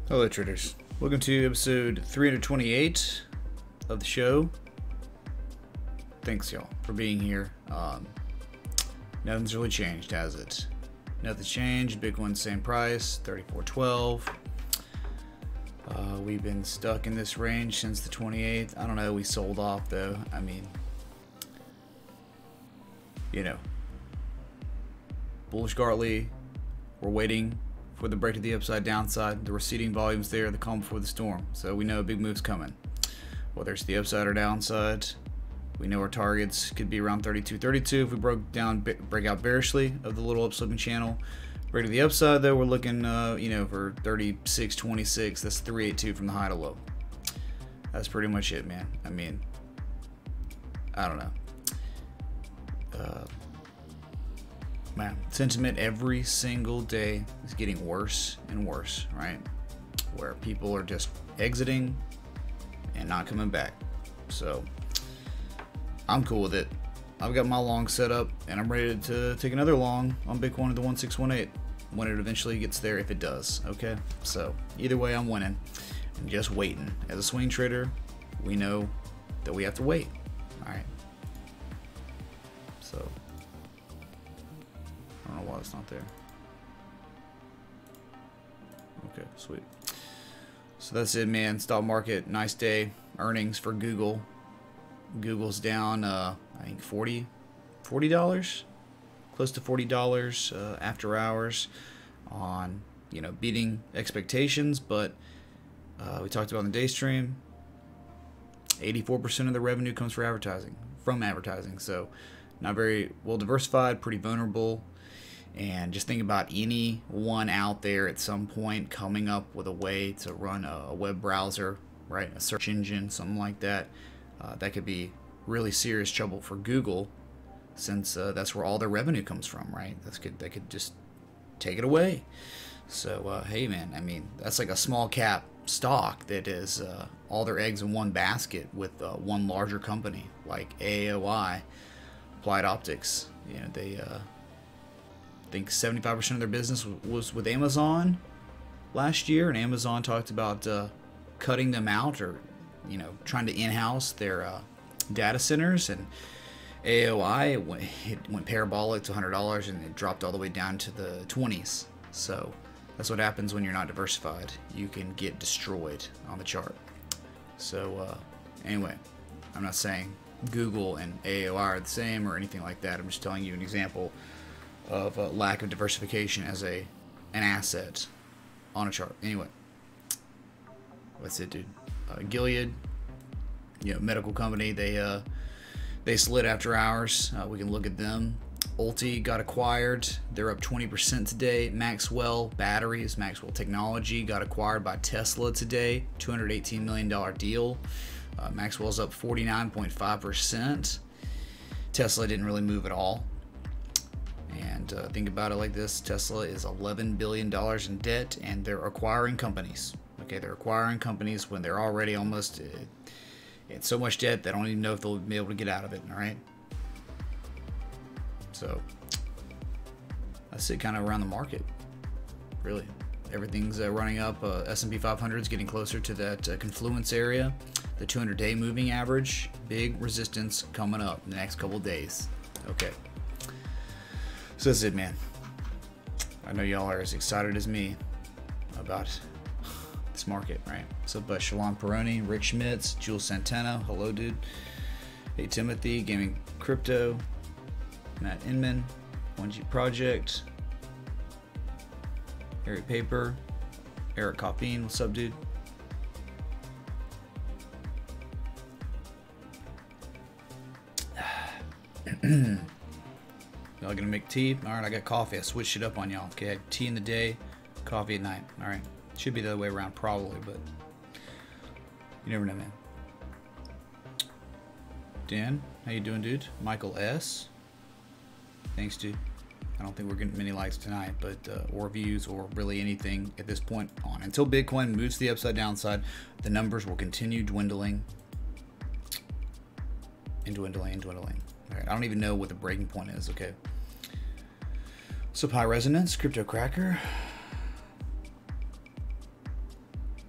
Hello traders, welcome to episode 328 of the show. Thanks y'all for being here. Nothing's really changed, has it? Nothing's changed. Bitcoin same price, 34.12. We've been stuck in this range since the 28th. I don't know, we sold off though. I mean, you know, bullish Gartley, we're waiting for the break to the upside downside. The receding volumes there, the calm before the storm. So we know a big move's coming. Whether it's the upside or downside, we know our targets could be around 32.32 if we break out bearishly of the little upslipping channel. Break to the upside though, we're looking you know, for 36.26. That's 382 from the high to low. That's pretty much it, man. I mean, I don't know. Man, sentiment every single day is getting worse and worse, right? Where people are just exiting and not coming back. So I'm cool with it. I've got my long set up and I'm ready to take another long on Bitcoin at the 1618 when it eventually gets there, if it does. Okay, so either way, I'm winning and just waiting. As a swing trader, we know that we have to wait. All right, so I don't know why it's not there. Okay, sweet. So that's it, man. Stock market, nice day. Earnings for Google. Google's down, I think $40, close to $40 after hours on, you know, beating expectations. But we talked about in the day stream, 84% of the revenue comes from advertising. So not very well diversified, pretty vulnerable. And just think about anyone out there at some point coming up with a way to run a web browser, right? A search engine, something like that. That could be really serious trouble for Google, since that's where all their revenue comes from, right? They could just take it away. So, hey, man, I mean, that's like a small cap stock that is all their eggs in one basket with one larger company like AOI, Applied Optics. You know, they I think 75% of their business was with Amazon last year, and Amazon talked about cutting them out, or trying to in-house their data centers. And AOI it went parabolic to $100, and it dropped all the way down to the 20s. So that's what happens when you're not diversified. You can get destroyed on the chart. So anyway, I'm not saying Google and AOI are the same or anything like that. I'm just telling you an example of a lack of diversification as an asset on a chart. Anyway, that's it, dude. Gilead, medical company, they slid after hours. We can look at them. Ulti got acquired. They're up 20% today. Maxwell Batteries, Maxwell Technology got acquired by Tesla today. $218 million deal. Maxwell's up 49.5%. Tesla didn't really move at all. And think about it like this. Tesla is $11 billion in debt, and they're acquiring companies. Okay, they're acquiring companies when they're already almost in so much debt they don't even know if they'll be able to get out of it, all right? So that's it kind of around the market, really. Everything's running up. S&P 500 is getting closer to that confluence area. The 200-day moving average, big resistance coming up in the next couple days. Okay. So that's it, man. I know y'all are as excited as me about this market, right? So, but Shalon Peroni, Rick Schmitz, Jules Santana, hello, dude. Hey, Timothy, Gaming Crypto, Matt Inman, 1G Project, Eric Paper, Eric Coffeen, what's up, dude? Y'all gonna make tea? Alright, I got coffee. I switched it up on y'all. Okay, I had tea in the day, coffee at night. Alright. Should be the other way around, probably, but you never know, man. Dan, how you doing, dude? Michael S. Thanks, dude. I don't think we're getting many likes tonight, but or views, or really anything at this point on. Until Bitcoin moves to the upside downside, the numbers will continue dwindling and dwindling and dwindling. All right, I don't even know what the breaking point is. Okay. So High Resonance, Crypto Cracker.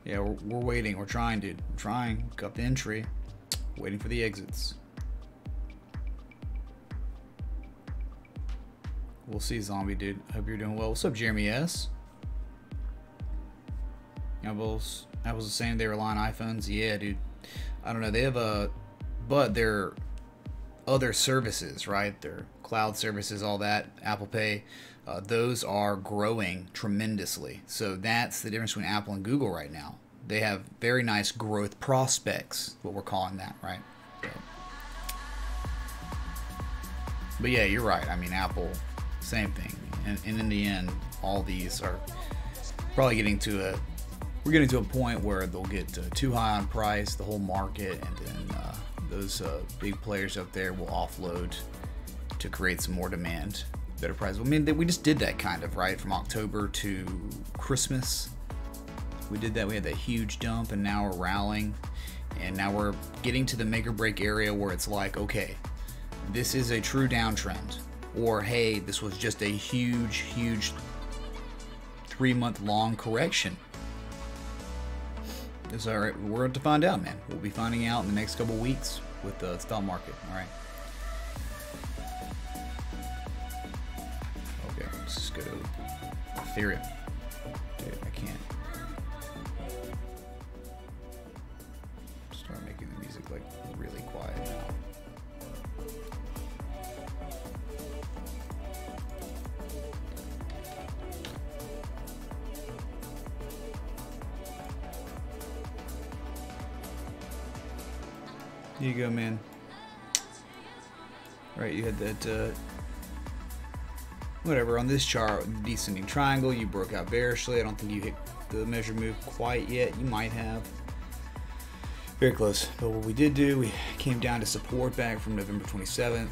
Yeah, we're waiting. We're trying, dude. We're trying. Got the entry. Waiting for the exits. We'll see, Zombie, dude. Hope you're doing well. What's up, Jeremy S? Apple's saying they rely on iPhones. Yeah, dude. I don't know. They have but their other services, right? Their cloud services, all that, Apple Pay, those are growing tremendously. So that's the difference between Apple and Google right now. They have very nice growth prospects, what we're calling that, right? So. But yeah, you're right. I mean, Apple, same thing. And in the end, all these are probably getting to a point where they'll get too high on price, the whole market, and then those big players up there will offload to create some more demand, better price. I mean, we just did that kind of, right? From October to Christmas, we did that. We had that huge dump, and now we're rallying, and now we're getting to the make or break area where it's like, okay, this is a true downtrend, or hey, this was just a huge 3-month long correction. It's all right. We're going to find out, man. We'll be finding out in the next couple weeks with the stock market. All right. Okay, let's just go to Ethereum. Dude, I can't start making the music like really quiet now. Here you go, man. right? You had that, whatever, on this chart, the descending triangle, you broke out bearishly. I don't think you hit the measure move quite yet. You might have. Very close. But what we did do, we came down to support back from November 27th,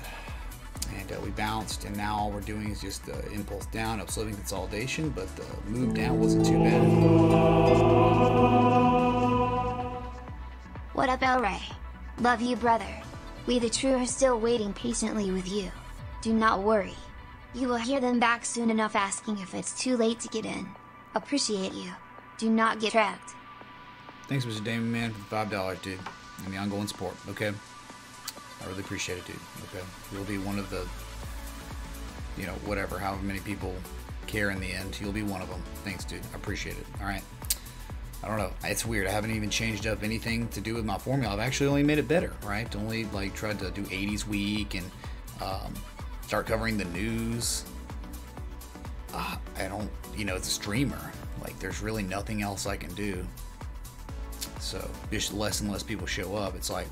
and we bounced, and now all we're doing is just impulse down, upslope consolidation, but the move down wasn't too bad. What up, El Rey? Love you, brother. We the True are still waiting patiently with you. Do not worry. You will hear them back soon enough asking if it's too late to get in. Appreciate you. Do not get trapped. Thanks, Mr. Damon, man, for the $5, dude, and the ongoing support, okay? I really appreciate it, dude, okay? You'll be one of the, you know, whatever, however many people care in the end, you'll be one of them. Thanks, dude. I appreciate it, all right? I don't know. It's weird. I haven't even changed up anything to do with my formula. I've actually only made it better, right? Only, like, tried to do 80s week and start covering the news. I don't, you know, it's a streamer. Like, there's really nothing else I can do. So, just less and less people show up. It's like,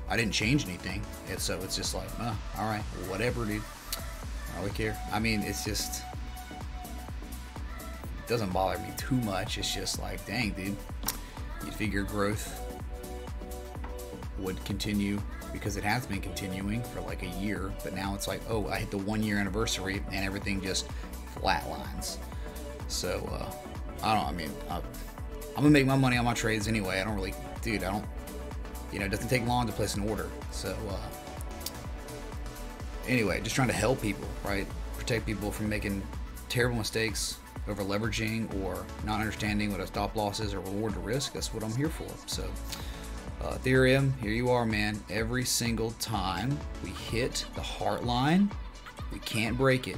I didn't change anything. And so it's just like, all right, whatever, dude. I don't really care. I mean, it's just, it doesn't bother me too much. It's just like, dang, dude. You'd figure growth would continue because it has been continuing for like a year. But now it's like, oh, I hit the 1 year anniversary and everything just flatlines. So, I don't, I mean, I'm gonna make my money on my trades anyway. I don't really, dude, I don't, you know, it doesn't take long to place an order. So, anyway, just trying to help people, right? Protect people from making terrible mistakes, over leveraging, or not understanding what a stop loss is or reward to risk. That's what I'm here for. So, Ethereum, here you are, man. Every single time we hit the heart line, we can't break it.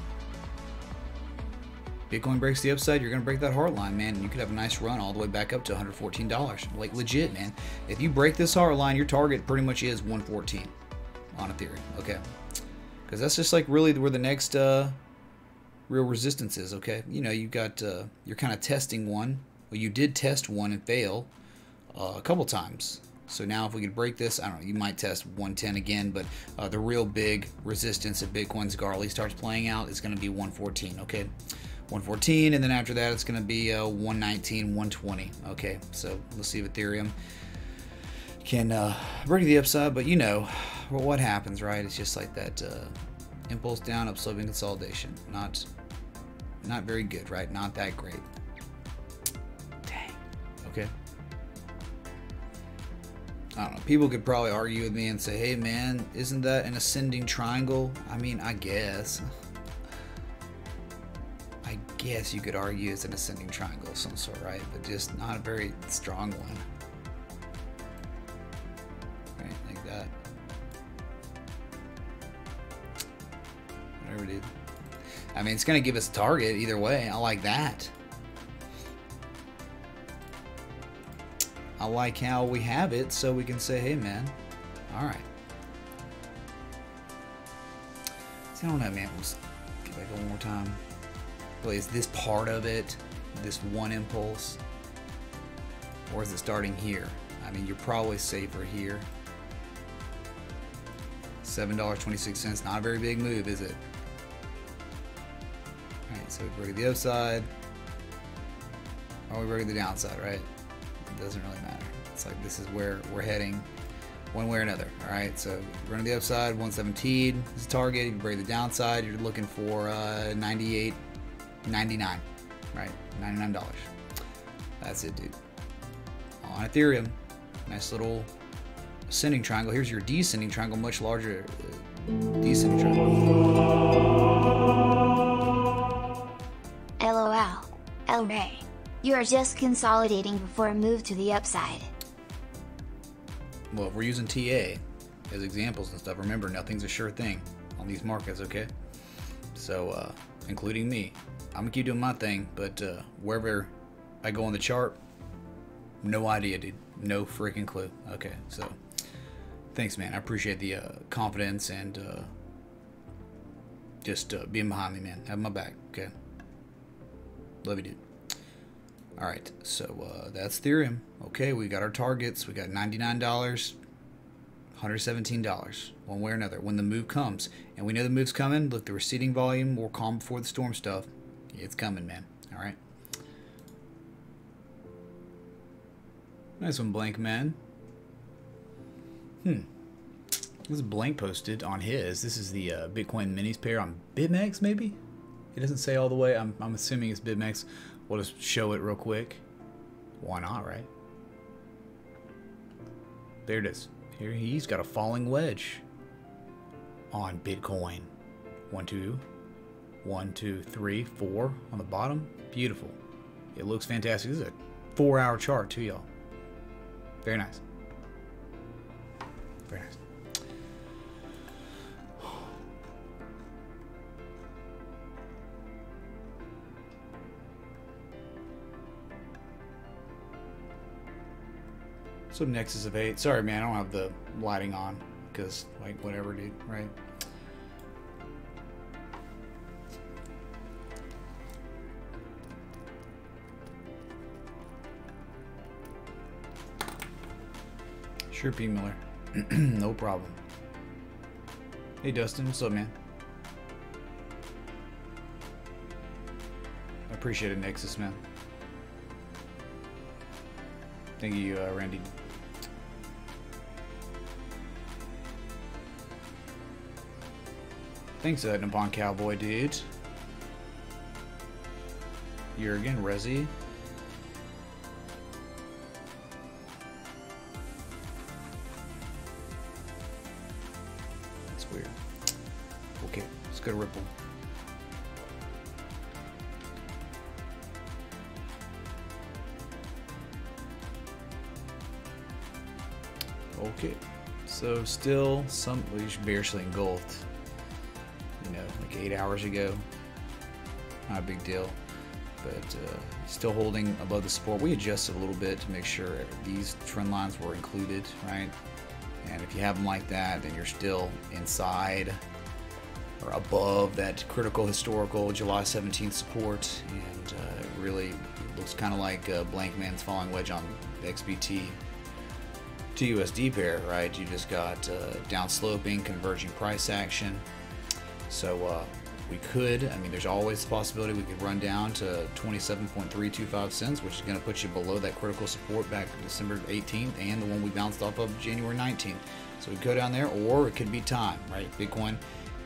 Bitcoin breaks the upside, you're going to break that heart line, man. And you could have a nice run all the way back up to $114. Like, legit, man. If you break this heart line, your target pretty much is 114 on Ethereum. Okay. Because that's just like really where the next real resistance is, okay? You know, you've got, you're kind of testing one. Well, you did test one and fail a couple times. So now if we could break this, I don't know, you might test 110 again, but the real big resistance if Bitcoin's Garley starts playing out is going to be 114, okay? 114, and then after that it's going to be 119, 120. Okay, so let's see if Ethereum can break the upside, but you know what happens, right? It's just like that impulse down, upsloping consolidation. Not very good, right? Not that great. Dang. Okay. I don't know. People could probably argue with me and say, hey man, isn't that an ascending triangle? I mean, I guess you could argue it's an ascending triangle of some sort, right? But just not a very strong one. Right, like that. Whatever, dude. I mean, it's going to give us a target either way. I like that. I like how we have it so we can say, hey, man, all right. See, I don't know, man. Let's get back one more time. Well, is this part of it, this one impulse, or is it starting here? I mean, you're probably safer here. $7.26, not a very big move, is it? All right, so we break the upside, or we break the downside, right? It doesn't really matter. It's like this is where we're heading, one way or another. All right, so running the upside, 117 is the target. If you break the downside, you're looking for 98. 99, right? $99. That's it, dude. On Ethereum, nice little ascending triangle. Here's your descending triangle, much larger descending triangle. LOL. El Rey. You are just consolidating before a move to the upside. Well, if we're using TA as examples and stuff, remember, nothing's a sure thing on these markets, okay? So, including me. I'm gonna keep doing my thing, but wherever I go on the chart, no idea, dude. No freaking clue. Okay, so thanks, man. I appreciate the confidence and just being behind me, man. Have my back, okay? Love you, dude. All right, so that's Ethereum. Okay, we got our targets. We got $99, $117, one way or another, when the move comes. And we know the move's coming. Look, the receding volume, more calm before the storm stuff. It's coming, man. All right. Nice one, Blank Man. This is Blank posted on his. This is the Bitcoin minis pair on BitMEX, maybe? It doesn't say all the way. I'm assuming it's BitMEX. We'll just show it real quick. Why not, right? There it is. Here he's got a falling wedge on Bitcoin. 1, 2, 1, 2, 3, 4 on the bottom. Beautiful. It looks fantastic. This is a 4-hour chart too, y'all. Very nice. Very nice. So Nexus of 8. Sorry, man, I don't have the lighting on because, like, whatever, dude, right? Sure, P. Miller. No problem. Hey, Dustin, what's up, man? I appreciate it, Nexus, man. Thank you, Randy. Thanks, Nippon Cowboy, dude. Jurgen, Resi. That's weird. Okay, let's go to Ripple. Okay, so still some, well, you should barely engulfed. You know, like 8 hours ago. Not a big deal, but still holding above the support. We adjusted a little bit to make sure these trend lines were included, right? And if you have them like that, then you're still inside or above that critical historical July 17th support, and it really looks kind of like Blank Man's falling wedge on the XBT to USD pair, right? You just got down sloping, converging price action. So we could, I mean, there's always the possibility we could run down to 27.325 cents, which is going to put you below that critical support back December 18th and the one we bounced off of January 19th. So we could go down there, or it could be time, right? Bitcoin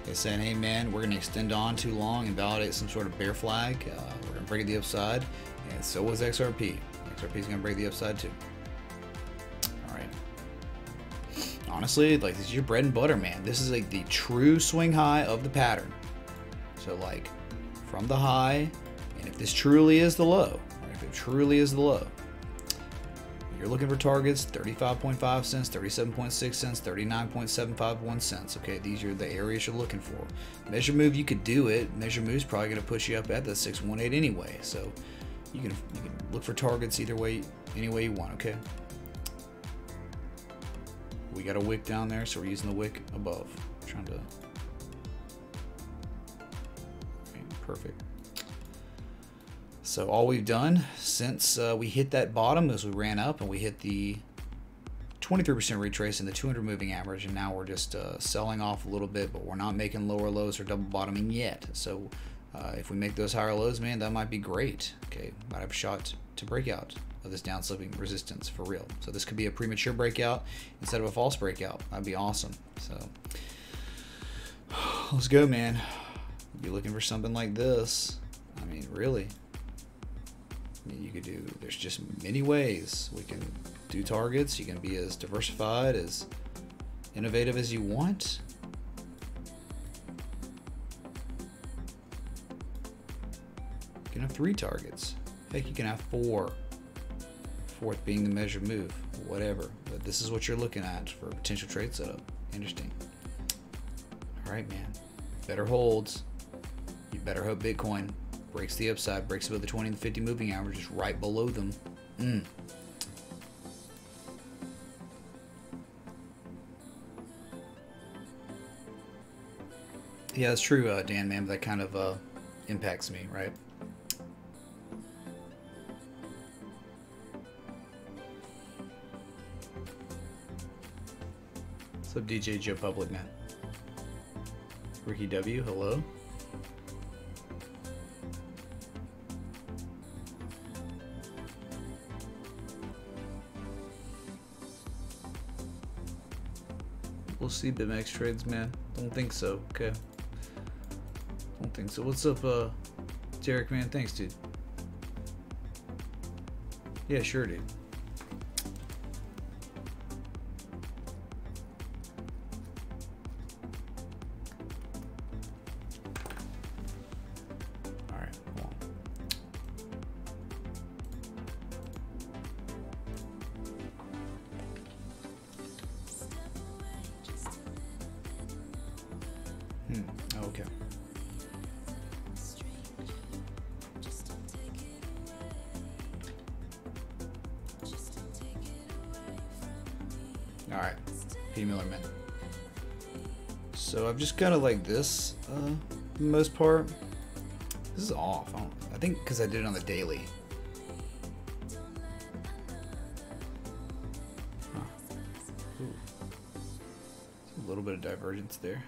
is saying, hey man, we're going to extend on too long and validate some sort of bear flag. We're going to break the upside, and so was XRP. XRP is going to break the upside too. Honestly, like, this is your bread and butter, man. This is like the true swing high of the pattern. So like from the high, and if this truly is the low, right, if it truly is the low, you're looking for targets 35.5 cents, 37.6 cents, 39.751 cents. Okay, these are the areas you're looking for. Measure move, you could do it. Measure move's probably going to push you up at the 618 anyway. So you can look for targets either way, any way you want. Okay. We got a wick down there, so we're using the wick above. Trying to. Okay, perfect. So all we've done since we hit that bottom is we ran up and we hit the 23% retrace in the 200 moving average, and now we're just selling off a little bit, but we're not making lower lows or double bottoming yet. So if we make those higher lows, man, that might be great. Okay, might have a shot to break out of this down slipping resistance for real. So this could be a premature breakout instead of a false breakout. That'd be awesome. So let's go, man. Be looking for something like this. I mean, really. I mean, you could do, there's just many ways we can do targets. You can be as diversified, as innovative as you want. You can have 3 targets. Heck, you can have 4. 4th being the measured move, whatever. But this is what you're looking at for a potential trade setup. Interesting. All right, man. Better holds. You better hope Bitcoin breaks the upside, breaks above the 20 and 50 moving averages, right below them. Yeah, that's true, Dan, man. That kind of impacts me, right? What's up, DJ Joe Public, man? Ricky W, hello. We'll see BitMEX trades, man. Don't think so. Okay. Don't think so. What's up, Derek, man? Thanks, dude. Yeah, sure, dude. All right, hold on. Okay. All right, P. Miller, man. So I've just got it like this, for the most part. This is off. I think because I did it on the daily. Huh. Ooh. A little bit of divergence there.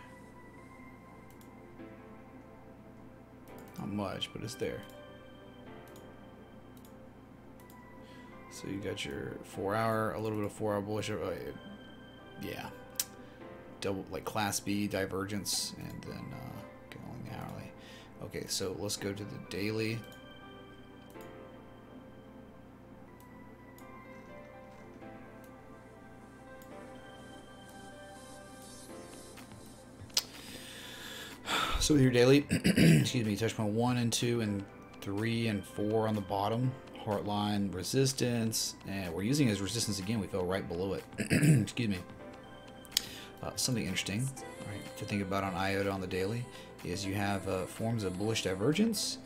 Not much, but it's there. So you got your 4 hour, a little bit of 4 hour bullish. Yeah, double like class B divergence, and then going the hourly. Okay, so let's go to the daily. So with your daily, excuse me, touch point 1 and 2 and 3 and 4 on the bottom. Heartline resistance, and we're using it as resistance again. We fell right below it. Excuse me. Something interesting, right, to think about on IOTA on the daily is you have forms of bullish divergence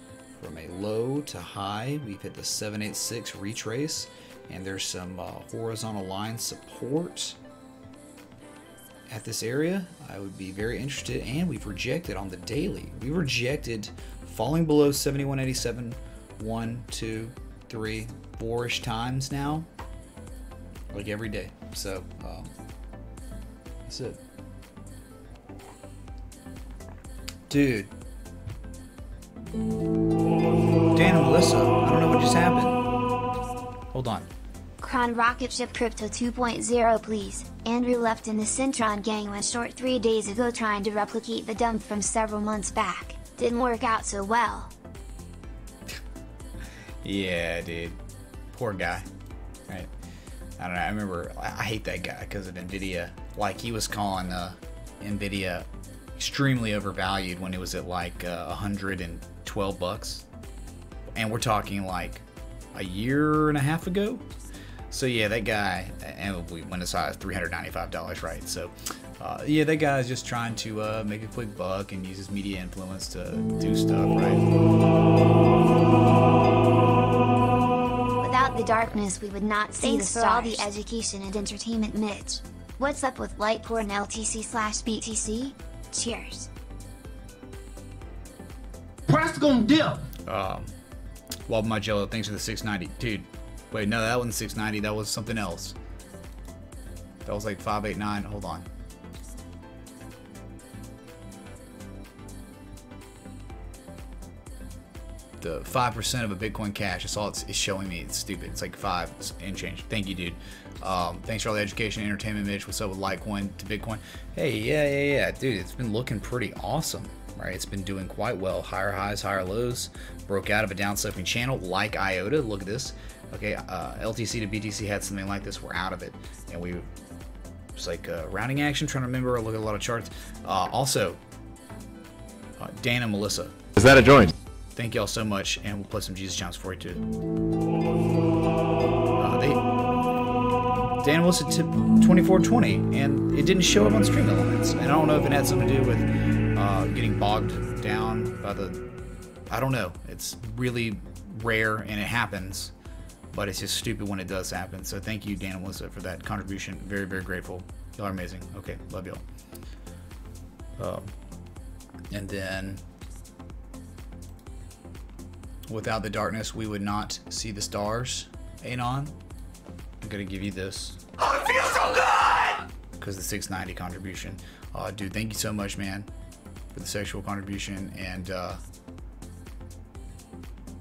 from a low to high. We've hit the 786 retrace, and there's some horizontal line support at this area. I would be very interested, and we've rejected on the daily. We rejected falling below 71.87 1, 2, 3, 4-ish times now, like every day. So that's it, dude. Dan and Melissa, I don't know what just happened. Hold on. Cron rocket ship crypto 2.0 please. Andrew left in the Centron gang went short 3 days ago trying to replicate the dump from several months back. Didn't work out so well. Yeah, dude. Poor guy. Right. I don't know. I remember, I hate that guy because of NVIDIA. Like, he was calling NVIDIA extremely overvalued when it was at like $112. And we're talking like a year and a half ago. So yeah, that guy, and we went as high as $395, right? So yeah, that guy is just trying to make a quick buck and use his media influence to do stuff, right? Without the darkness we would not see the stars. For all the education and entertainment, Mitch. What's up with Litecoin LTC/BTC? Cheers. Price gonna dip. Well, my Jello, thanks for the 690, dude. Wait, no, that wasn't 690. That was something else. That was like 589. Hold on. The 5% of a Bitcoin Cash. That's all it's showing me. It's stupid. It's like 5 and change. Thank you, dude. Thanks for all the education and entertainment, Mitch. What's up with Litecoin to Bitcoin? Hey, yeah, dude. It's been looking pretty awesome, right? It's been doing quite well. Higher highs, higher lows. Broke out of a downsloping channel like IOTA. Look at this. Okay, LTC to BTC had something like this. We're out of it, and we it's like rounding action. Trying to remember. I look at a lot of charts. Also, Dan and Melissa. Is that a joint? Thank y'all so much, and we'll play some Jesus Chimes for you too. Dan and Melissa tipped 24.20, and it didn't show up on Stream Elements. And I don't know if it had something to do with getting bogged down by the. I don't know. It's really rare, and it happens. But it's just stupid when it does happen. So thank you, Dan and Melissa, for that contribution. Very, very grateful. Y'all are amazing. Okay, love y'all. And then, without the darkness, we would not see the stars. Anon, I'm gonna give you this. Oh, it feels so good! because the 690 contribution. Dude, thank you so much, man, for the sexual contribution. And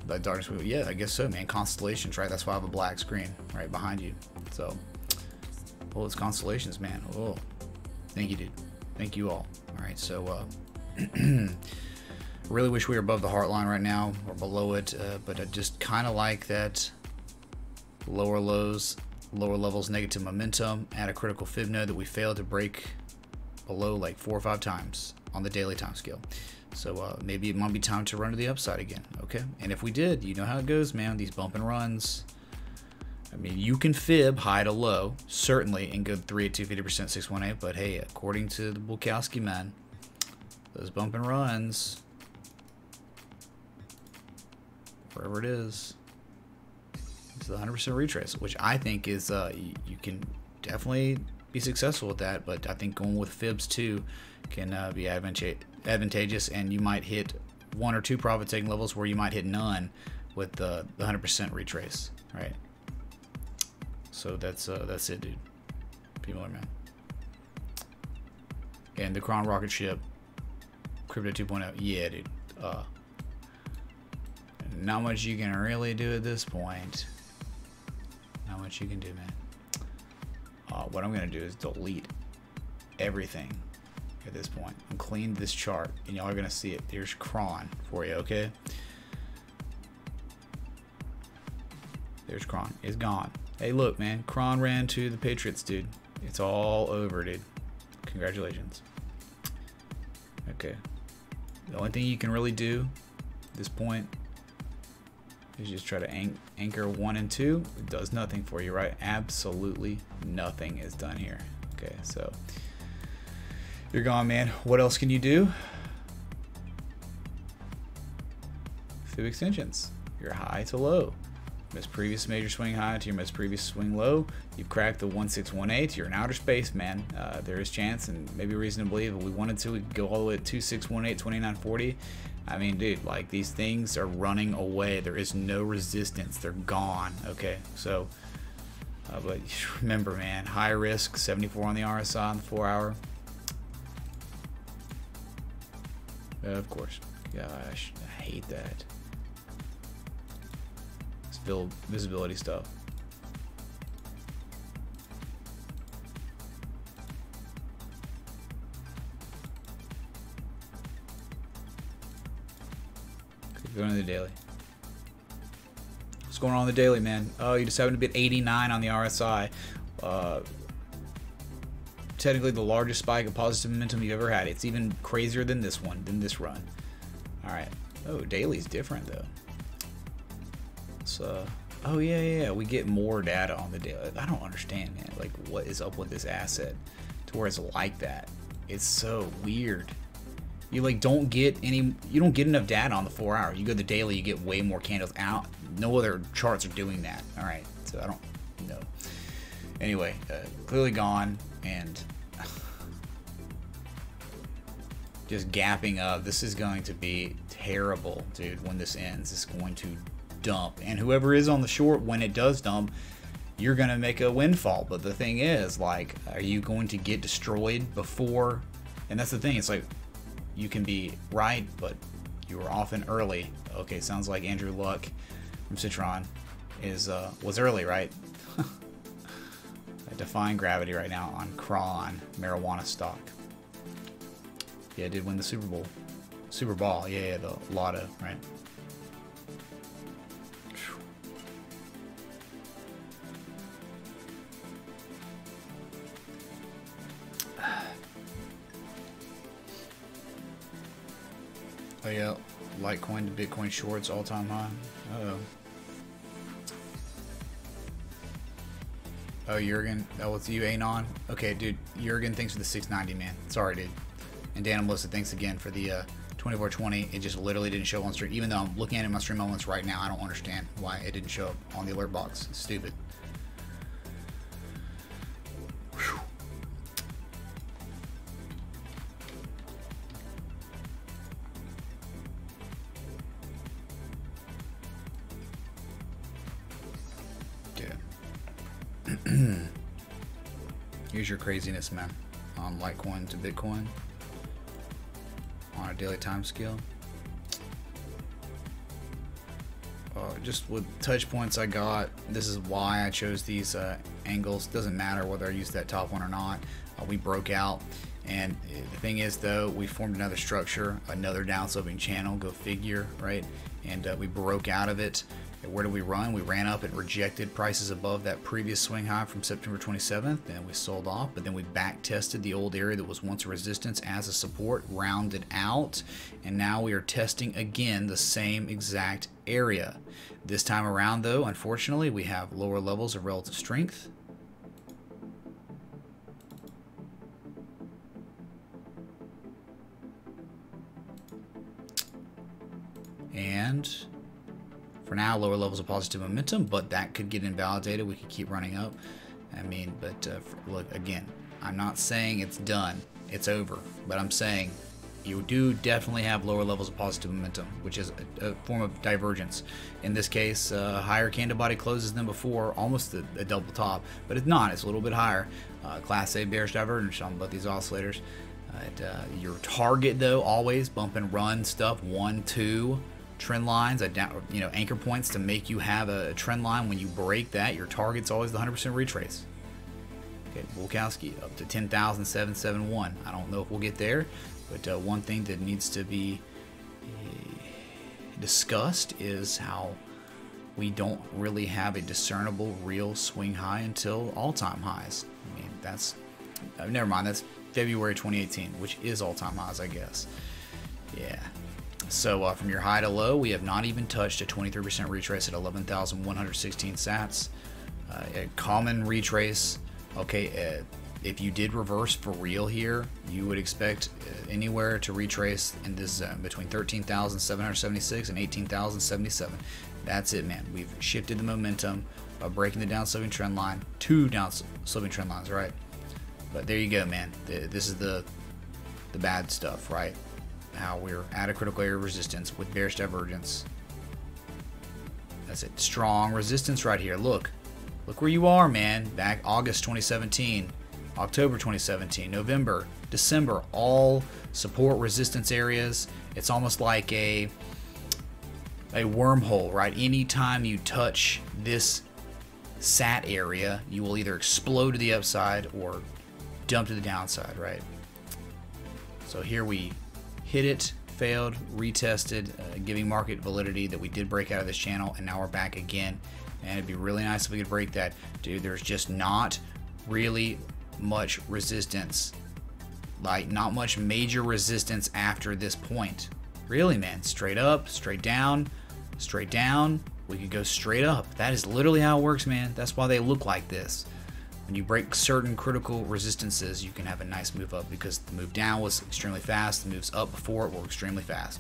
the darkness wheel, yeah, I guess so, man. Constellations, right? That's why I have a black screen right behind you. So, well, it's constellations, man. Oh, thank you, dude. Thank you all. All right, so really wish we were above the heart line right now or below it, but I just kind of like that lower lows, lower levels, negative momentum at a critical fib node that we failed to break below like 4 or 5 times on the daily time scale. So maybe it might be time to run to the upside again. Okay, and if we did, you know how it goes, man. These bump and runs. I mean, you can fib high to low, certainly, and go 3 at 250%, 618. But hey, according to the Bukowski man, those bump and runs, wherever it is, it's the 100% retrace, which I think is you can definitely be successful with that. But I think going with fibs too can be advantageous, and you might hit 1 or 2 profit taking levels where you might hit none with the 100% retrace, right? So that's it, dude. People are, man. And the Cron rocket ship, Crypto 2.0, yeah, dude. Not much you can really do at this point. Not much you can do, man. What I'm gonna do is delete everything at this point and clean this chart, and y'all are gonna see it. There's Cron for you, okay? There's Cron. It's gone. Hey, look, man. Cron ran to the Patriots, dude. It's all over, dude. Congratulations. Okay. The only thing you can really do at this point is just try to anchor 1 and 2. It does nothing for you, right? Absolutely nothing is done here. Okay, so you're gone, man. What else can you do? Fib extensions. Your high to low. Missed previous major swing high to your missed previous swing low. You've cracked the 1618. You're in outer space, man. There is chance and maybe reason to believe if we wanted to, we could go all the way to 2618, 2940. I mean, dude, like, these things are running away. There is no resistance. They're gone. Okay, so but remember, man, high risk, 74 on the RSI on the 4 hour. Of course. Gosh, I hate that. Visibility stuff. Going to the daily. What's going on the daily, man? Oh, you just happened to be at 89 on the RSI. Technically the largest spike of positive momentum you've ever had. It's even crazier than this one, than this run. All right. Oh, daily's different though. So, oh yeah, we get more data on the daily. I don't understand, man. Like, what is up with this asset to where it's like that? It's so weird. You like don't get enough data on the 4 hour. You go to the daily, you get way more candles out. No other charts are doing that. All right, so I don't know. Anyway, clearly gone and just gapping up. This is going to be terrible, dude. When this ends, it's going to dump, and whoever is on the short when it does dump, you're gonna make a windfall. But the thing is, like, are you going to get destroyed before? And that's the thing. It's like, you can be right, but you were often early. Okay, sounds like Andrew Luck from Citron was early, right? Defying gravity right now on Cron marijuana stock. Yeah, it did win the Super Bowl. Yeah, the lotto, right? Oh yeah, Litecoin to Bitcoin shorts all-time high. Uh-oh. Oh, Jurgen, that was you, Anon? Okay, dude, Jurgen, thanks for the 690, man. Sorry, dude. And Dan and Melissa, thanks again for the 2420. It just literally didn't show on stream. Even though I'm looking at it in my stream elements right now, I don't understand why it didn't show up on the alert box. It's stupid. Whew. Here's your craziness, man, on Litecoin to Bitcoin on a daily time scale. Just with touch points I got, this is why I chose these angles. Doesn't matter whether I use that top one or not. We broke out, and the thing is though, we formed another structure, another downsloping channel, go figure, right? And we broke out of it. And where did we run? We ran up and rejected prices above that previous swing high from September 27th. Then we sold off, but then we back tested the old area that was once a resistance as a support, rounded out, and now we are testing again the same exact area. This time around though, unfortunately, we have lower levels of relative strength. And for now, lower levels of positive momentum, but that could get invalidated. We could keep running up. I mean, but look, again, I'm not saying it's done, it's over, but I'm saying you do definitely have lower levels of positive momentum, which is a form of divergence. In this case, higher candle body closes than before, almost a double top, but it's not. It's a little bit higher. Class A bearish divergence on both these oscillators. Your target, though, always bump and run stuff, 1, 2. Trend lines, anchor points to make you have a trend line. When you break that, your target's always the 100% retrace. Okay, Volkowski up to 10,771. I don't know if we'll get there, but one thing that needs to be discussed is how we don't really have a discernible real swing high until all-time highs. I mean, that's never mind. That's February 2018, which is all-time highs, I guess. Yeah. So from your high to low, we have not even touched a 23% retrace at 11,116 sats. A common retrace, okay, if you did reverse for real here, you would expect anywhere to retrace in this zone between 13,776 and 18,077. That's it, man. We've shifted the momentum by breaking the downsloping trend line, 2 downsloping trend lines, right? But there you go, man. This is the bad stuff, right? How we're at a critical area of resistance with bearish divergence. That's it. Strong resistance right here. Look where you are, man. Back August 2017, October 2017, November, December, all support resistance areas. It's almost like a wormhole, right? Anytime you touch this sat area, you will either explode to the upside or dump to the downside, right? So here we hit it, failed, retested, giving market validity that we did break out of this channel, and now we're back again. And it'd be really nice if we could break that. Dude, there's just not really much resistance. Like, not much major resistance after this point. Really, man. Straight up, straight down, straight down. We could go straight up. That is literally how it works, man. That's why they look like this. When you break certain critical resistances, you can have a nice move up, because the move down was extremely fast. The moves up before it were extremely fast.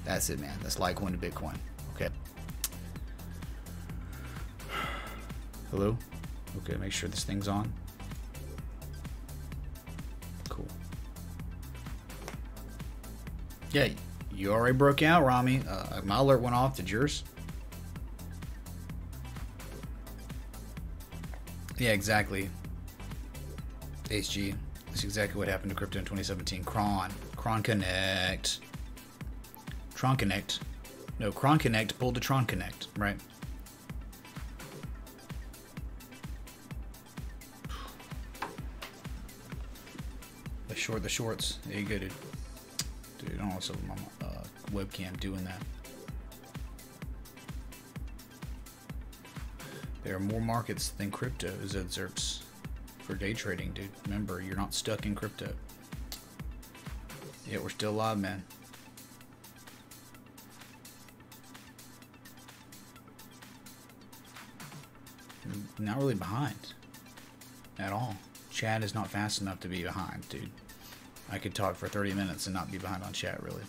That's it, man. That's Litecoin to Bitcoin. Okay. Hello? Okay, make sure this thing's on. Cool. Yeah, you already broke out, Rami. My alert went off. Did yours? Yeah, exactly. HG. That's exactly what happened to crypto in 2017. Cron Connect. Tron Connect. No, Cron Connect pulled the Tron Connect, right? The shorts. There you go, dude. Dude, I don't know what's up with my webcam doing that. There are more markets than crypto, Zerps, for day trading, dude. Remember, you're not stuck in crypto. Yeah, we're still live, man. I'm not really behind at all. Chat is not fast enough to be behind, dude. I could talk for 30 minutes and not be behind on chat, really.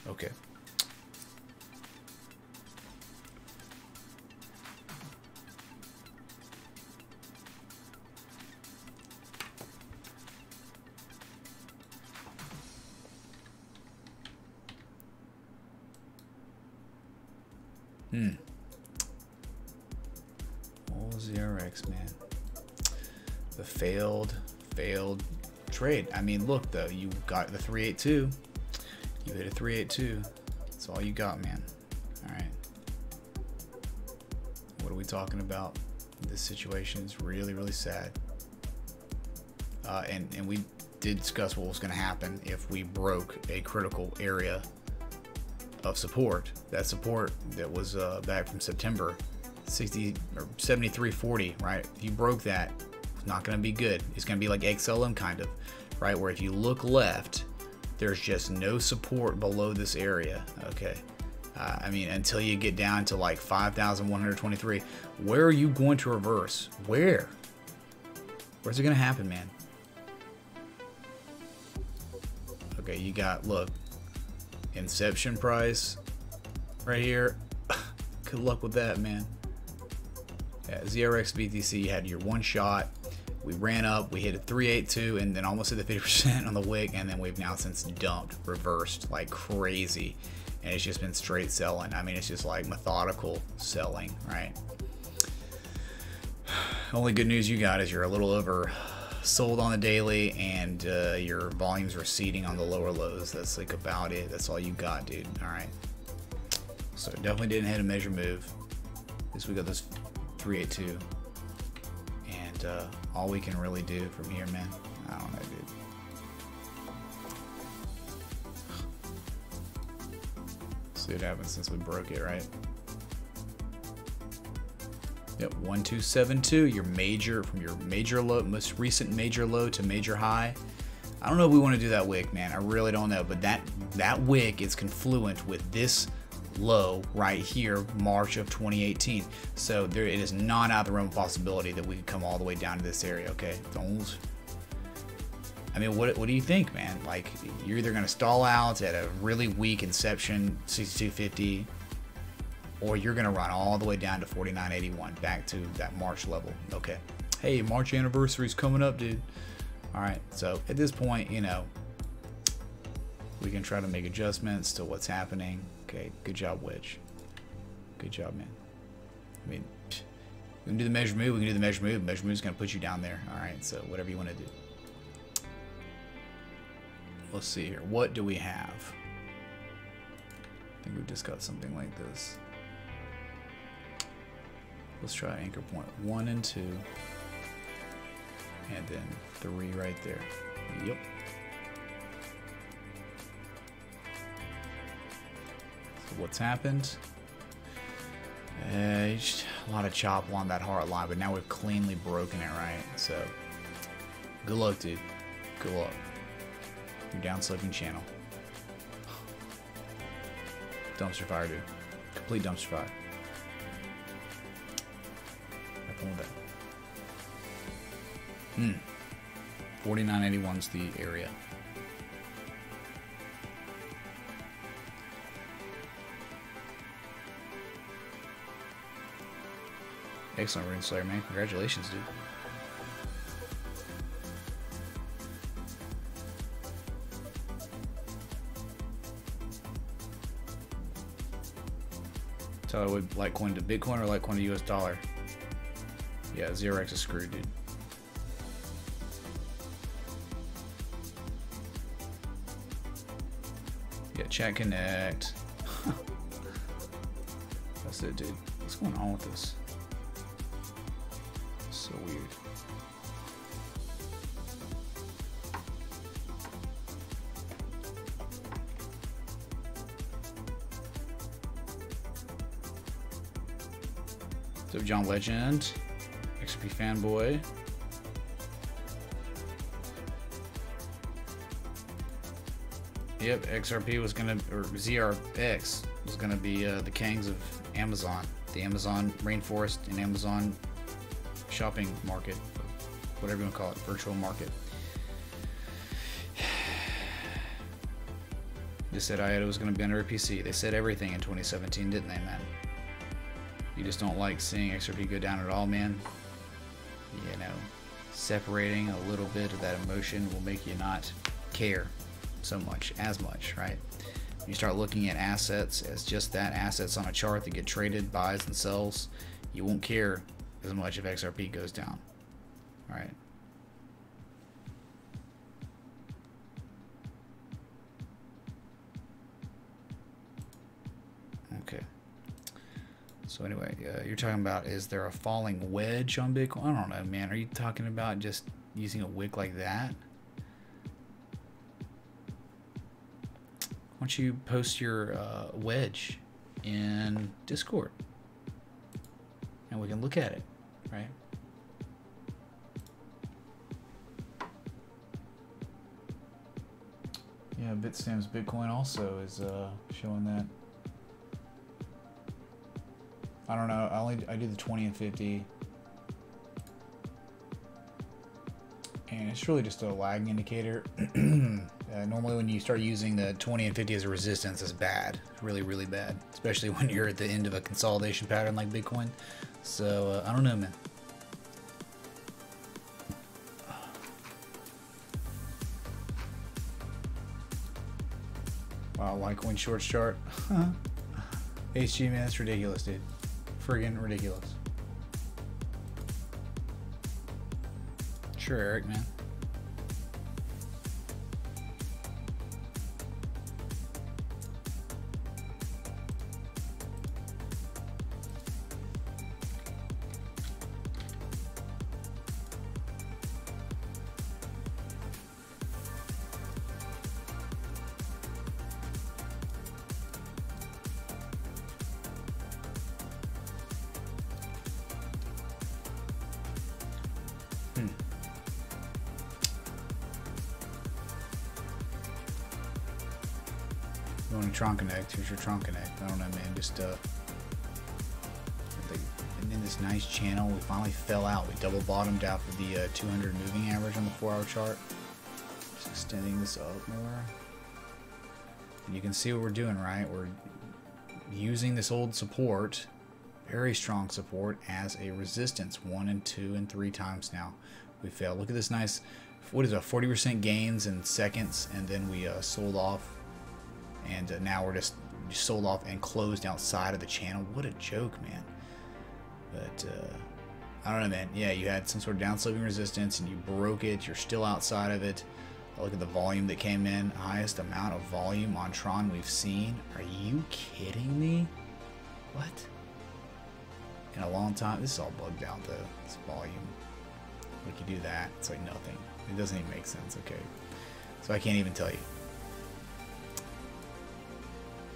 Okay. All ZRX, man. The failed trade. I mean, look though, you got the 382. You hit a 382. That's all you got, man. All right. What are we talking about? This situation is really, really sad. And we did discuss what was going to happen if we broke a critical area of support. That support that was back from September, 60 or 73.40, right? If you broke that, it's not going to be good. It's going to be like XLM kind of, right? Where if you look left, there's just no support below this area. Okay. I mean, until you get down to like 5,123, where are you going to reverse? Where's it going to happen, man? Okay, you got, look, inception price right here. Good luck with that, man. Yeah, ZRX BTC, you had your one shot. We ran up, we hit a 382, and then almost hit the 50% on the wick, and then we've now since dumped, reversed like crazy. And it's just been straight selling. I mean, it's just like methodical selling, right? Only good news you got is you're a little over sold on the daily, and your volume's receding on the lower lows. That's like about it. That's all you got, dude. All right. So definitely didn't hit a measure move. At least we got this 382, and all we can really do from here, man, I don't know, dude. See what happens since we broke it, right? Yep, 1272, your major, from your major low, most recent major low to major high. I don't know if we want to do that wick, man. I really don't know, but that wick is confluent with this low right here, March of 2018. So it is not out of the realm of possibility that we could come all the way down to this area. Okay, don't. I mean, what do you think, man? Like, you're either going to stall out at a really weak inception 6250, or you're going to run all the way down to 49.81, back to that March level. Okay. Hey, March anniversary's coming up, dude. All right. So at this point, you know, we can try to make adjustments to what's happening. Okay. Good job, Wedge. Good job, man. I mean, we can do the measure move. We can do the measure move. Measure move is going to put you down there. All right. So whatever you want to do. Let's see here. What do we have? I think we've just got something like this. Let's try anchor point 1 and 2. And then 3 right there. Yep. So what's happened? A lot of chop along that hard line, but now we've cleanly broken it, right? So, good luck, dude. Good luck. Your downsloping channel. Dumpster fire, dude. Complete dumpster fire. Have fun with that. 49.81's the area. Excellent, Rune Slayer, man. Congratulations, dude. So I would Litecoin to Bitcoin or Litecoin to US dollar. Yeah, ZRX is screwed, dude. Yeah, chat connect. That's it, dude. What's going on with this? So weird. So John Legend, XP fanboy. Yep, XRP was gonna, or ZRX was gonna be the kings of Amazon, the Amazon rainforest and Amazon shopping market, whatever you want to call it, virtual market. They said IOTA was going to be under a PC. They said everything in 2017, didn't they, man? You just don't like seeing XRP go down at all, man. You know, separating a little bit of that emotion will make you not care so much, as much, right? When you start looking at assets as just that, assets on a chart that get traded, buys and sells, you won't care as much if XRP goes down, right? Okay. So anyway, you're talking about, is there a falling wedge on Bitcoin? I don't know, man. Are you talking about just using a wick like that? Why don't you post your wedge in Discord and we can look at it, right? Yeah, Bitstam's Bitcoin also is showing that. I don't know. I do the 20 and 50, and it's really just a lagging indicator. Normally, when you start using the 20 and 50 as a resistance, it's bad. It's really, really bad, especially when you're at the end of a consolidation pattern like Bitcoin. So I don't know, man. Wow, Litecoin shorts chart. HG, man, that's ridiculous, dude. Friggin' ridiculous. Sure, Eric, man. Going to Tron Connect. Here's your Tron Connect. I don't know, man. Just and in this nice channel, we finally fell out. We double bottomed out for the 200 moving average on the 4-hour chart. Just extending this up more. And you can see what we're doing, right? We're using this old support, very strong support, as a resistance 1 and 2 and 3 times now. We failed. Look at this nice, what is it, 40% gains in seconds, and then we sold off. And now we're just sold off and closed outside of the channel. What a joke, man. But I don't know, man. Yeah, you had some sort of downsloping resistance and you broke it. You're still outside of it. Look at the volume that came in. Highest amount of volume on Tron we've seen. Are you kidding me? What? In a long time. This is all bugged out, though. This volume. Like, you do that, it's like nothing. It doesn't even make sense, okay? So I can't even tell you.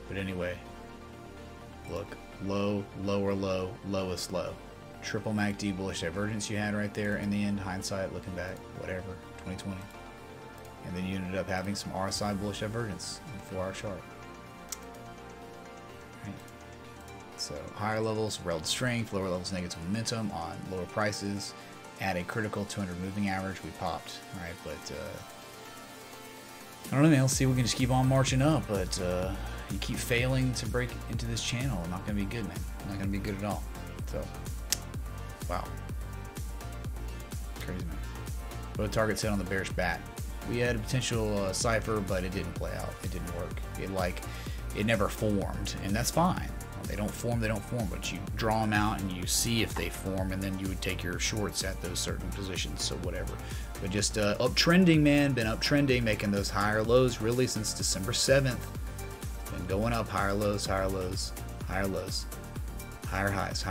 But anyway, look, low, lower low, lowest low. Triple MACD bullish divergence you had right there in the end, hindsight, looking back, whatever, 2020. And then you ended up having some RSI bullish divergence in the 4-hour chart. Right. So higher levels, relative strength, lower levels, negative momentum on lower prices. At a critical 200 moving average, we popped, right? But I don't know, man. Let's see if we can just keep on marching up, but you keep failing to break into this channel. Not going to be good, man. Not going to be good at all. So, wow. Crazy, man. What a target set on the bearish bat. We had a potential cipher, but it didn't play out. It didn't work. It never formed, and that's fine. They don't form, but you draw them out and you see if they form, and then you would take your shorts at those certain positions, so whatever. But just uptrending, man. Been uptrending, making those higher lows really since December 7th. Been going up, higher lows, higher lows, higher lows, higher highs,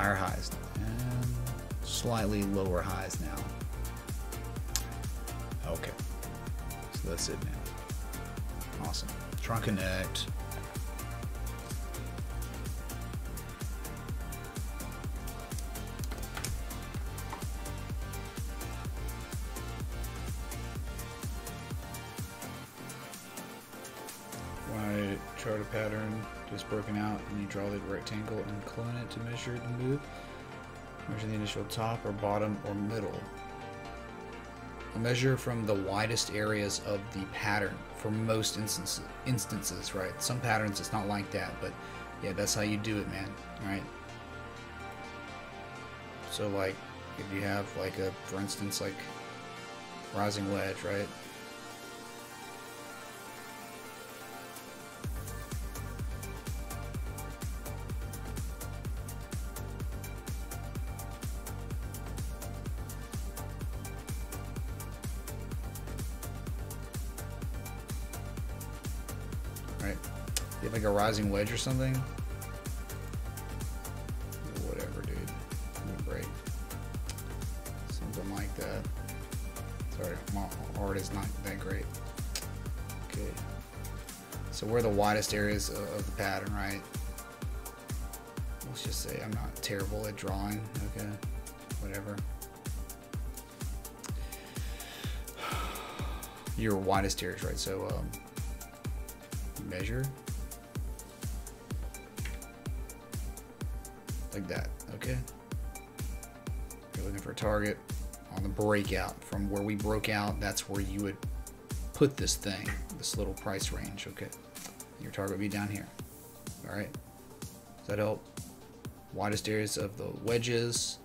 and slightly lower highs now. Okay. So that's it, man. Awesome. Tron Connect. Chart a pattern just broken out, and you draw the rectangle and clone it to measure the move. Measure the initial top or bottom or middle. A measure from the widest areas of the pattern for most instances, right? Some patterns it's not like that, but yeah, that's how you do it, man. Right? So like if you have like a, for instance, like rising wedge, right? Right? You have like a rising wedge or something. chart is not that great. Okay. So we're the widest areas of the pattern, right? Let's just say I'm not terrible at drawing. Okay. Whatever. Your widest areas, right? So measure like that. Okay. You're looking for a target on the breakout. From where we broke out, that's where you would put this thing, this little price range. Okay. Your target would be down here. All right. Does that help? Widest areas of the wedges,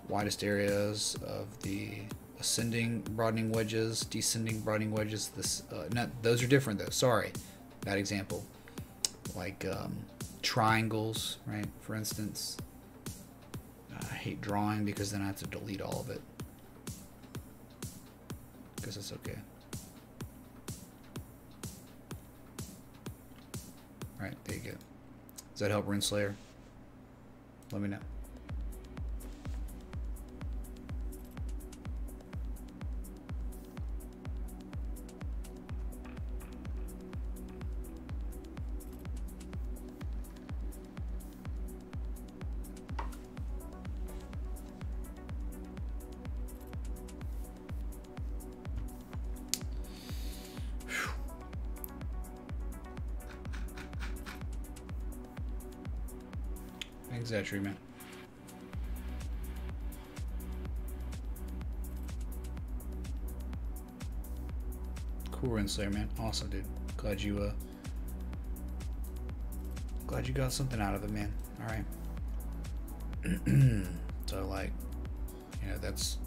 widest areas of the ascending broadening wedges, descending broadening wedges. This those are different though. Sorry, bad example. Like triangles, right? For instance, I hate drawing because then I have to delete all of it. Because it's okay. All right, there you go. Does that help, Renslayer? Let me know. Thanks, that treatment. Cool, Renslayer, man. Awesome, dude. Glad you got something out of it, man. All right. So, like, you know, that's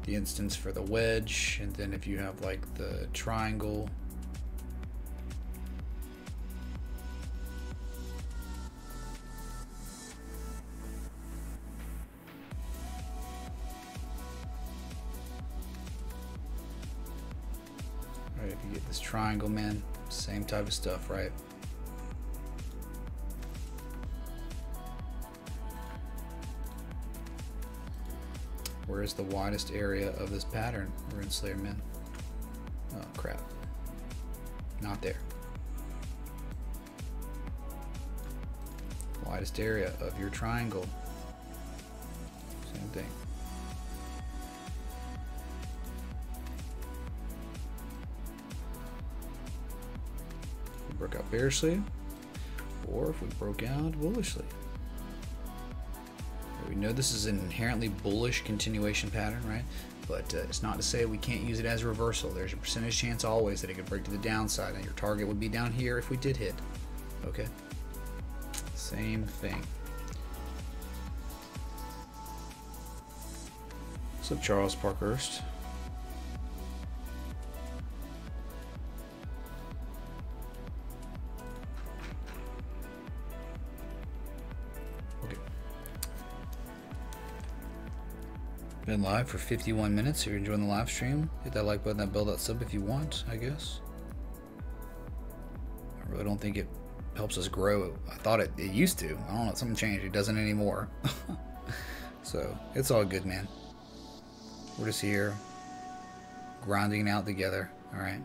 the instance for the wedge, and then if you have like the triangle. Right, if you get this triangle, man, same type of stuff, right? Where is the widest area of this pattern, Renslayer, man? Oh, crap. Not there. Widest area of your triangle. Same thing. If we broke out bearishly, or if we broke out bullishly. We know this is an inherently bullish continuation pattern, right? But it's not to say we can't use it as a reversal. There's a percentage chance always that it could break to the downside, and your target would be down here if we did hit. Okay? Same thing. What's up, Charles Parkhurst? Been live for 51 minutes. If you're enjoying the live stream, hit that like button, that bell, that sub if you want, I guess. I really don't think it helps us grow. I thought it used to. I don't know, something changed. It doesn't anymore. So, it's all good, man. We're just here, grinding it out together, alright?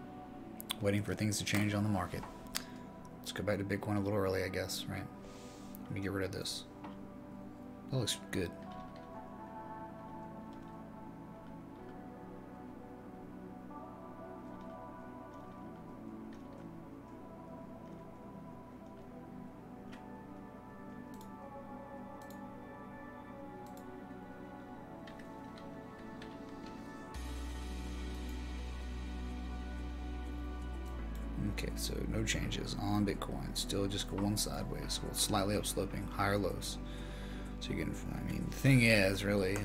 Waiting for things to change on the market. Let's go back to Bitcoin a little early, I guess, right? Let me get rid of this. That looks good. Okay, so no changes on Bitcoin. Still just going sideways. Well, slightly upsloping, higher lows. So you're getting, I mean, the thing is, really,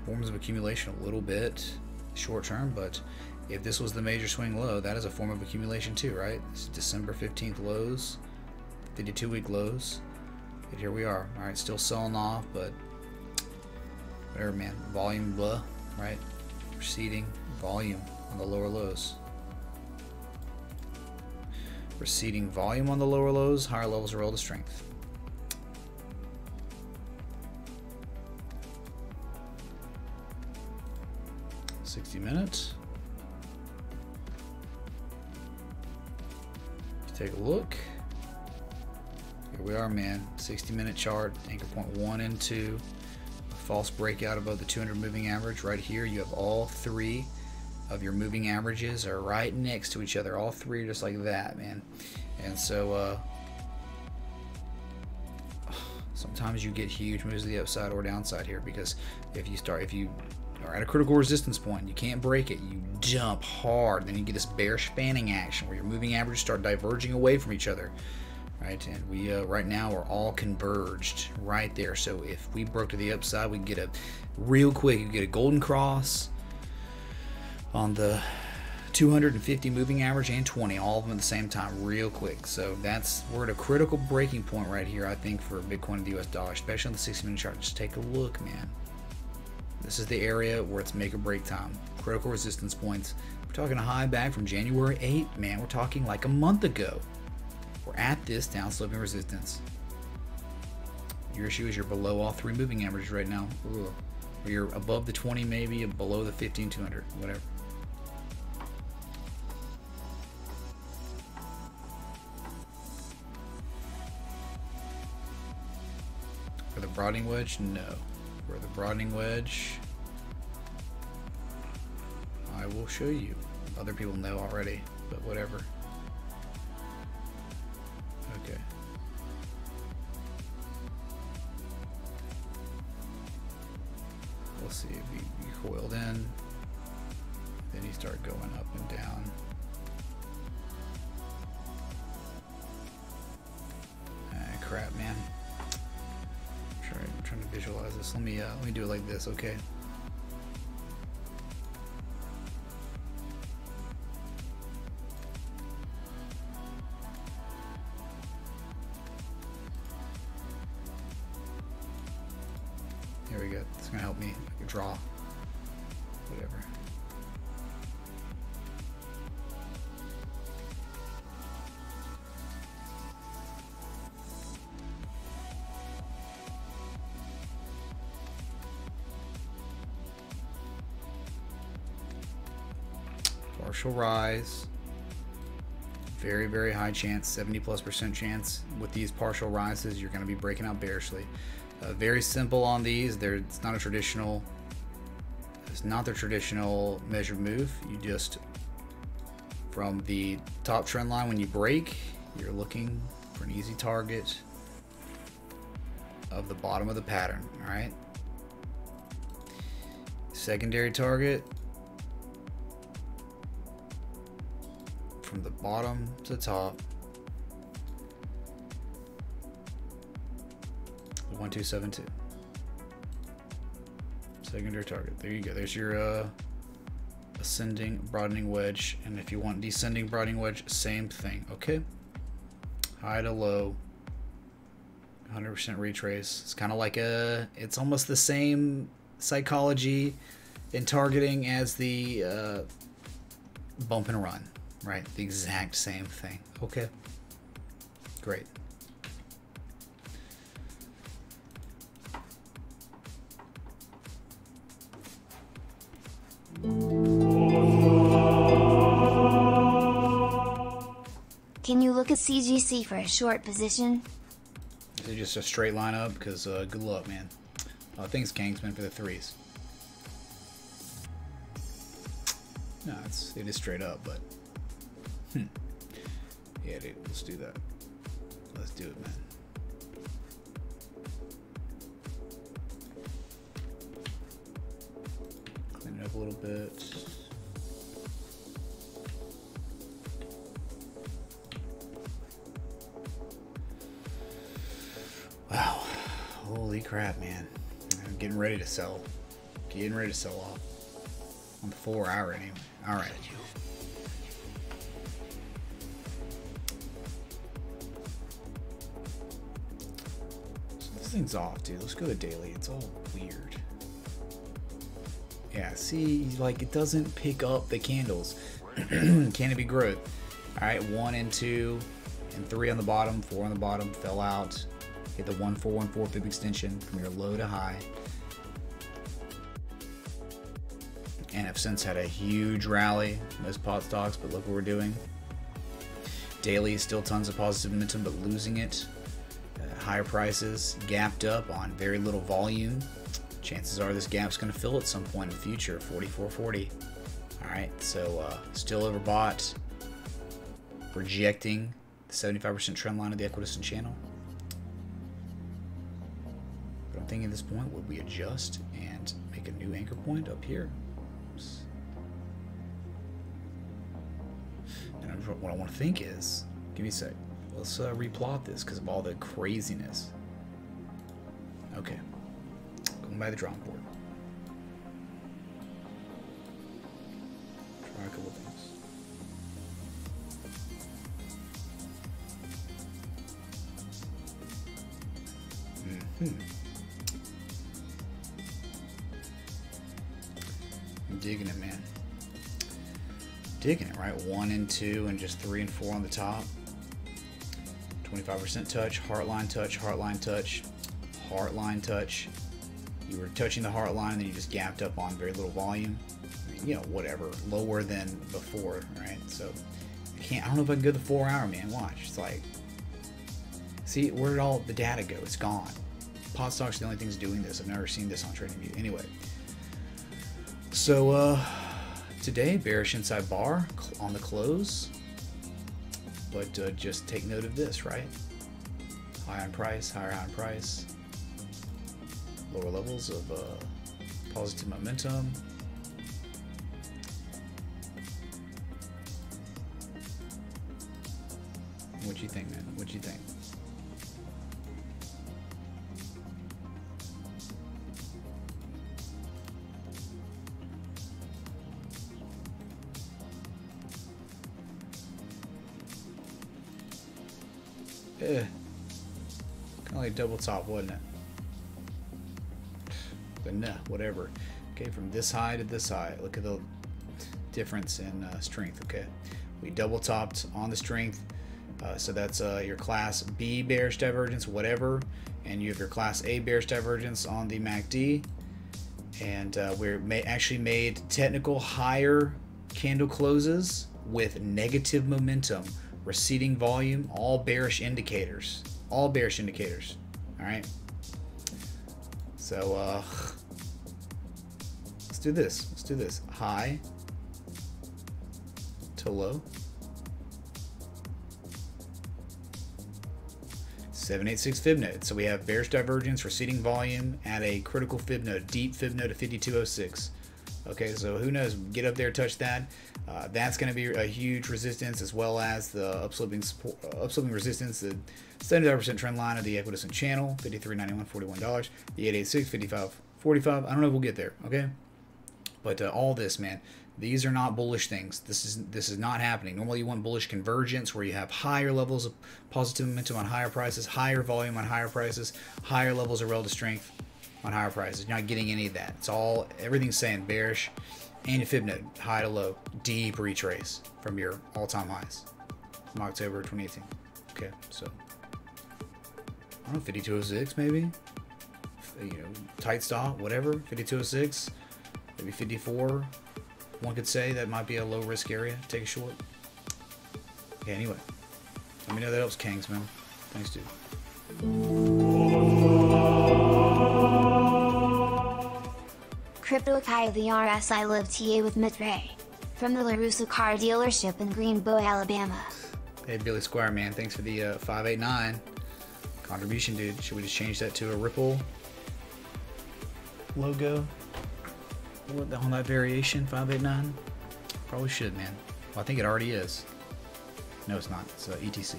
forms of accumulation a little bit short term, but if this was the major swing low, that is a form of accumulation too, right? This is December 15th lows, 52-week lows. And here we are. All right, still selling off, but whatever, man. Volume, blah, right? Receding volume on the lower lows. Receding volume on the lower lows, higher levels of relative strength. .60 minutes. take a look. Here we are, man. 60-minute chart, anchor point 1 and 2. A false breakout above the 200 moving average. Right here, you have all three of your moving averages are right next to each other. All three are just like that, man. And so sometimes you get huge moves to the upside or downside here, because if you are at a critical resistance point, you can't break it, you jump hard, then you get this bearish fanning action where your moving averages start diverging away from each other. Right, and we right now are all converged right there. So if we broke to the upside, we can get a real quick. You get a golden cross on the 250 moving average and 20, all of them at the same time, real quick. So we're at a critical breaking point right here, I think, for Bitcoin and the US dollar, especially on the 60-minute chart. Just take a look, man. This is the area where it's make or break time. Critical resistance points. We're talking a high back from January 8th, man. We're talking like a month ago. We're at this downsloping resistance. Your issue is you're below all three moving averages right now. Ugh. Or you're above the 20, maybe below the 15,200, whatever. For the broadening wedge, no. For the broadening wedge, I will show you. Other people know already, but whatever. Okay. We'll see if you coiled in, then you start going up and down. Crap, man. I'm trying to visualize this. Let me do it like this, okay? Here we go. It's gonna help me. I can draw. Whatever. Partial rise. Very, very high chance, 70+% chance. With these partial rises, you're going to be breaking out bearishly. Very simple on these. It's not the traditional measured move. You just, from the top trend line, when you break, you're looking for an easy target of the bottom of the pattern. All right. Secondary target from the bottom to top. 1272. Secondary target. There you go. There's your ascending broadening wedge, and if you want descending broadening wedge, same thing. Okay. High to low. 100% retrace. It's kind of like it's almost the same psychology in targeting as the bump and run, right? The exact same thing. Okay. Great. Can you look at CGC for a short position? Is it just a straight line up? Because good luck, man. Thanks, Kingsman, for the threes. No, it is straight up, but yeah, dude, let's do that. Let's do it, man. Clean it up a little bit. Wow, holy crap, man. I'm getting ready to sell. Getting ready to sell off. On the 4 hour anyway. Alright. So this thing's off, dude. Let's go to daily. It's all weird. Yeah, see, like it doesn't pick up the candles. Canopy growth. Alright, 1 and 2 and 3 on the bottom, 4 on the bottom, fell out. Hit the 1414 fib extension from your low to high. And have since had a huge rally in those pot stocks, but look what we're doing. Daily, still tons of positive momentum, but losing it. Higher prices, gapped up on very little volume. Chances are this gap's going to fill at some point in the future, 44.40. All right, so still overbought, rejecting the 75% trend line of the equidistant channel. But I'm thinking at this point, would we adjust and make a new anchor point up here? Oops. And what I want to think is, give me a sec. Let's replot this because of all the craziness. Okay, going by the drawing board. Try a couple things. I'm digging it, man. Digging it, right? 1 and 2 and just 3 and 4 on the top. 25% touch, heartline touch, heartline touch, heartline touch. You were touching the heartline and then you just gapped up on very little volume. I mean, you know, whatever, lower than before, right? So I don't know if I can go the 4 hour, man. Watch. It's like, see, where did all the data go? It's gone. Pot stocks are the only things doing this. I've never seen this on TradingView. Anyway, so today, bearish inside bar on the close. But just take note of this, right? High on price, higher high on price. Lower levels of positive momentum. What you think, man? What you think? Kind of like double top, wasn't it? But no, whatever. Okay, from this high to this high, look at the difference in strength. Okay, we double topped on the strength, so that's your class B bearish divergence, whatever, and you have your class A bearish divergence on the MACD, and actually made technical higher candle closes with negative momentum. Receding volume, all bearish indicators. All bearish indicators. All right. So let's do this. Let's do this. High to low. 786 fib node. So we have bearish divergence, receding volume at a critical fib node, deep fib node of 5206. Okay, so who knows? Get up there, touch that. That's going to be a huge resistance, as well as the upsloping resistance, the 75% trend line of the equidistant channel, $53.91, $41. The 886, 55, 45. I don't know if we'll get there. Okay, but all this, man, these are not bullish things. This is not happening. Normally, you want bullish convergence, where you have higher levels of positive momentum on higher prices, higher volume on higher prices, higher levels of relative strength on higher prices. You're not getting any of that. It's all, everything's saying bearish and a fib node, high to low, deep retrace from your all-time highs from October 2018. Okay, so I don't know, 5206 maybe, you know, tight stop, whatever, 5206, maybe 54. One could say that might be a low risk area. Take a short. Okay, anyway, let me know that helps, Kings, man. Thanks, dude. Crypto Kai the RSI Live TA with Mitre. From the LaRusso car dealership in Greenbow, Alabama. Hey, Billy Squire, man. Thanks for the 589 contribution, dude. Should we just change that to a Ripple logo? On that variation, 589? Probably should, man. Well, I think it already is. No, it's not. It's ETC.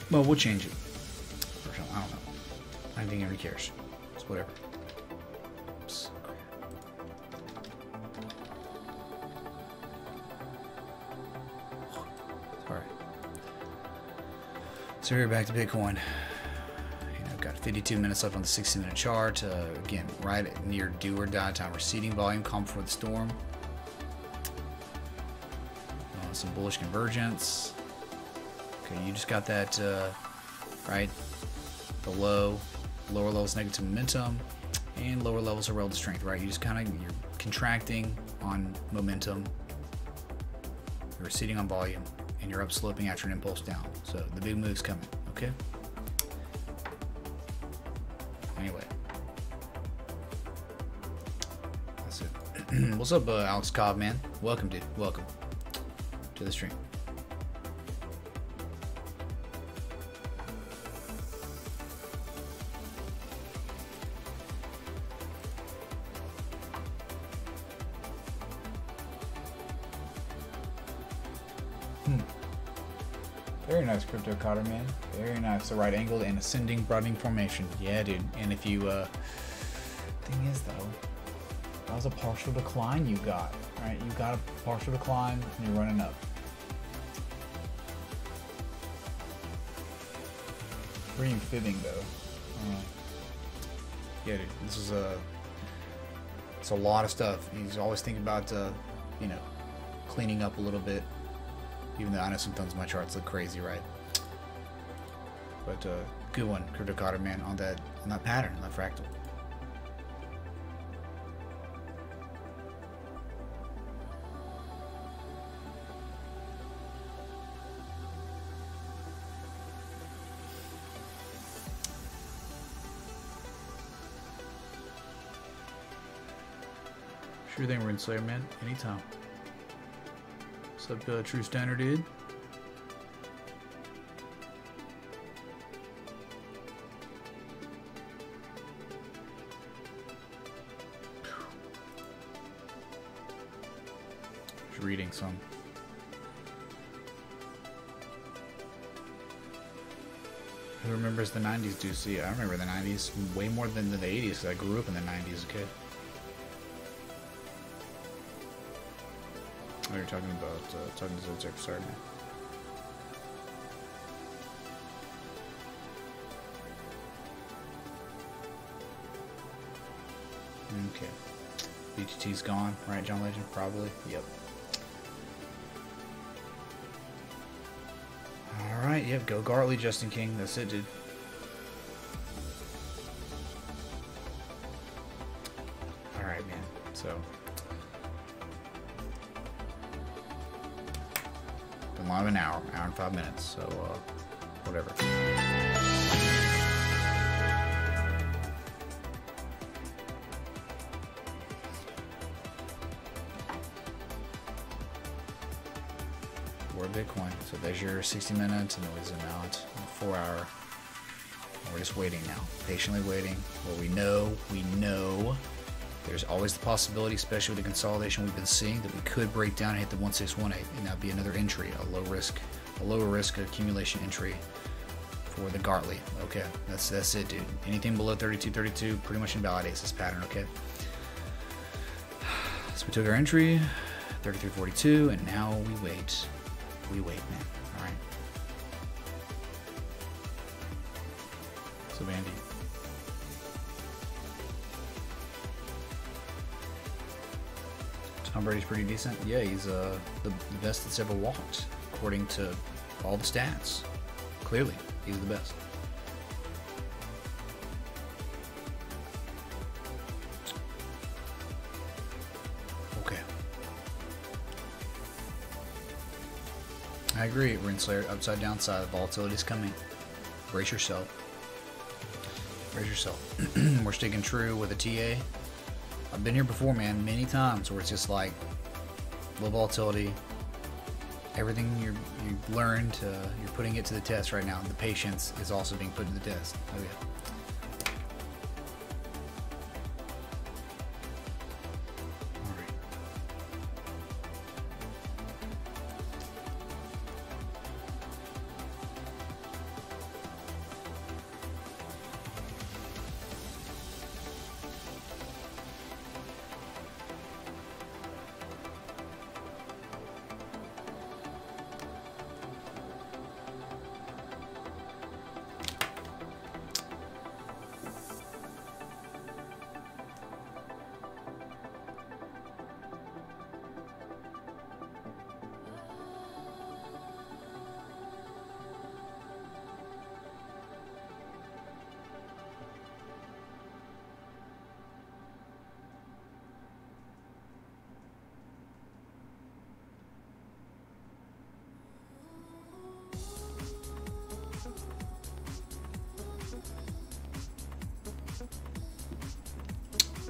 Well, we'll change it. I don't know. I don't think anybody cares. It's whatever. Oops. Sorry. So we're back to Bitcoin. You know, got 52 minutes left on the 60-minute chart. Again, right near do or die time. Receding volume, calm before the storm. Some bullish convergence. Okay, you just got that right. The lower levels negative momentum, and lower levels of relative strength. Right, you just kind of, you're contracting on momentum, you're receding on volume, and and you're upsloping after an impulse down. So the big move's coming, okay? Anyway. That's it. What's up, Alex Cobb, man? Welcome, dude. Welcome to the stream. Very nice, Crypto Cotter, man. Very nice. The right angled and ascending broadening formation. Yeah, dude. And if you, thing is though, that was a partial decline you got, right? You got a partial decline and you're running up. Where are you fibbing though? Yeah, dude. This is it's a lot of stuff. He's always thinking about, you know, cleaning up a little bit. Even though I know sometimes my charts look crazy, right? But good one, Crypto Cotter, man, on that pattern, that fractal. Sure thing, Renslayer, man. Anytime. What's up, True Standard, dude? Just reading some. Who remembers the 90s, do see? I remember the 90s way more than the 80s because I grew up in the 90s, okay? Oh, you're talking about talking to Zodiac, sorry, man. Okay. BTT's gone, right, John Legend? Probably. Yep. Alright, yep, go Gartley, Justin King. That's it, dude. Alright, man. So. Been live an hour and 5 minutes, so, whatever. Bitcoin. So there's your 60 minutes, and then we zoom out 4 hour. And we're just waiting now, patiently waiting. Well, we know there's always the possibility, especially with the consolidation we've been seeing, that we could break down and hit the 1618, and that'd be another entry, a lower risk accumulation entry for the Gartley. Okay, that's it, dude. Anything below 32.32 pretty much invalidates this pattern. Okay. So we took our entry, 33.42, and now we wait. We wait, man. Alright. So, Andy. Tom Brady's pretty decent. Yeah, he's the best that's ever walked, according to all the stats. Clearly, he's the best. I agree, Renslayer. Upside down side, the volatility is coming. Brace yourself. Brace yourself. We're sticking true with a TA. I've been here before, man, many times where it's just like low volatility. Everything you've learned, you're putting it to the test right now. The patience is also being put to the test. Oh yeah.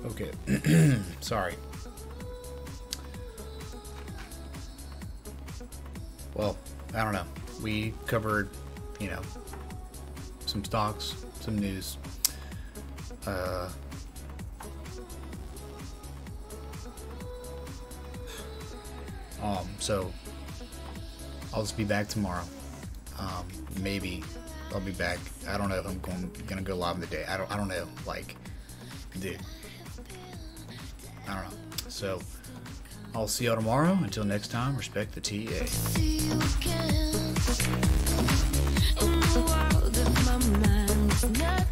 Okay. Sorry. Well, I don't know. We covered, you know, some stocks, some news. So I'll just be back tomorrow. Maybe I'll be back. I don't know if I'm gonna go live in the day. I don't know. Like, dude, I don't know. So I'll see y'all tomorrow. Until next time, respect the TA. See you again in the world of my mind. Not